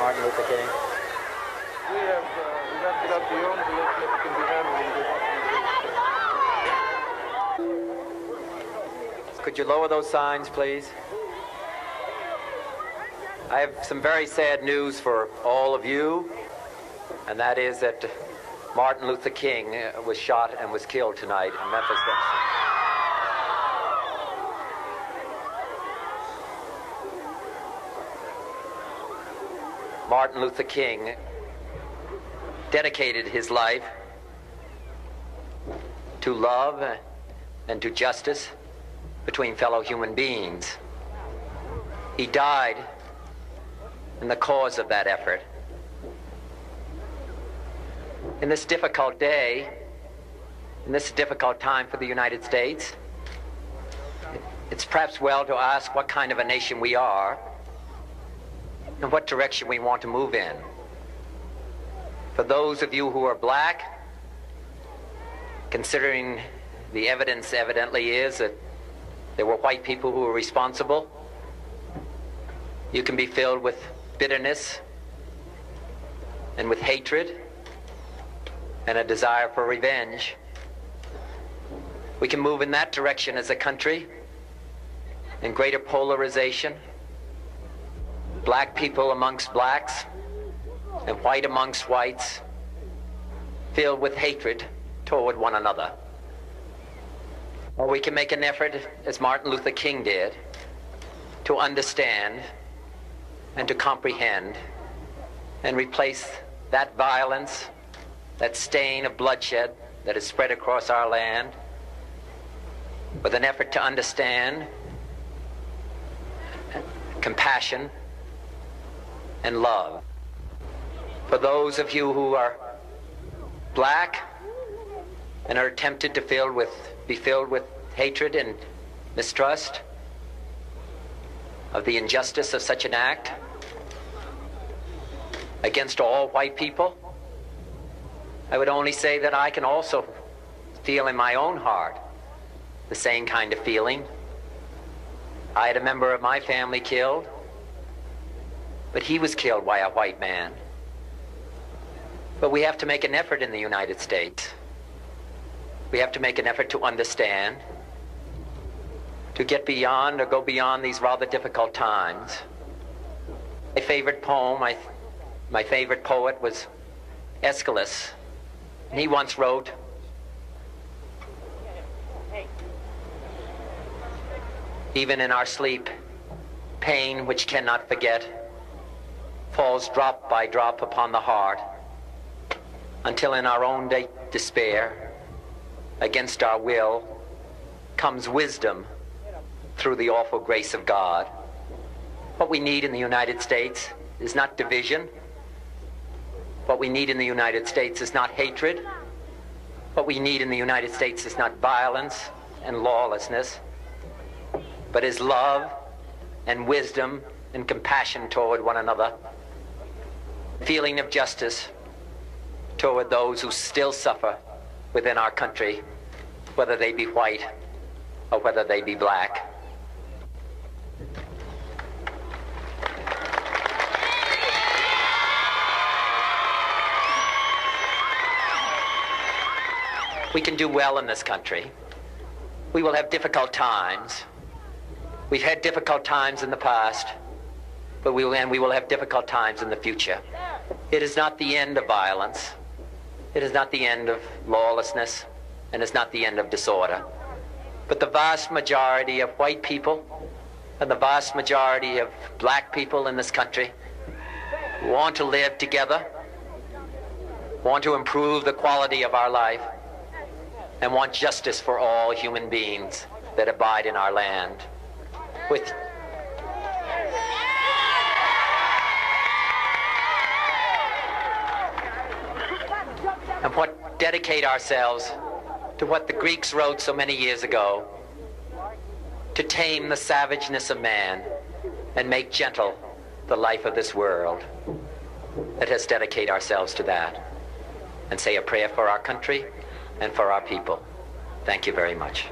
Martin Luther King? We have left it up beyond the list that can be handled. Could you lower those signs, please? I have some very sad news for all of you, and that is that Martin Luther King was shot and was killed tonight in Memphis. Martin Luther King dedicated his life to love and to justice between fellow human beings. He died in the cause of that effort. In this difficult day, in this difficult time for the United States, it's perhaps well to ask what kind of a nation we are and what direction we want to move in. For those of you who are black, considering the evidence evidently is that there were white people who were responsible, you can be filled with bitterness and with hatred and a desire for revenge. We can move in that direction as a country, in greater polarization, black people amongst blacks and white amongst whites, filled with hatred toward one another. Or we can make an effort, as Martin Luther King did, to understand and to comprehend and replace that violence, that stain of bloodshed that is spread across our land, with an effort to understand compassion and love. For those of you who are black and are tempted to be filled with hatred and mistrust of the injustice of such an act against all white people, I would only say that I can also feel in my own heart the same kind of feeling. I had a member of my family killed, but he was killed by a white man. But we have to make an effort in the United States. We have to make an effort to understand, to get beyond or go beyond these rather difficult times. My favorite poem, my favorite poet was Aeschylus. And he once wrote, "Even in our sleep, pain which cannot forget falls drop by drop upon the heart, until in our own despair, against our will, comes wisdom through the awful grace of God." What we need in the United States is not division. What we need in the United States is not hatred. What we need in the United States is not violence and lawlessness, but is love and wisdom and compassion toward one another, feeling of justice toward those who still suffer within our country, whether they be white or whether they be black. We can do well in this country. We will have difficult times. We've had difficult times in the past, but we will have difficult times in the future. It is not the end of violence. It is not the end of lawlessness, and it's not the end of disorder. But the vast majority of white people and the vast majority of black people in this country want to live together, want to improve the quality of our life, and want justice for all human beings that abide in our land. And what dedicate ourselves to what the Greeks wrote so many years ago, to tame the savageness of man and make gentle the life of this world. Let us dedicate ourselves to that and say a prayer for our country and for our people. Thank you very much.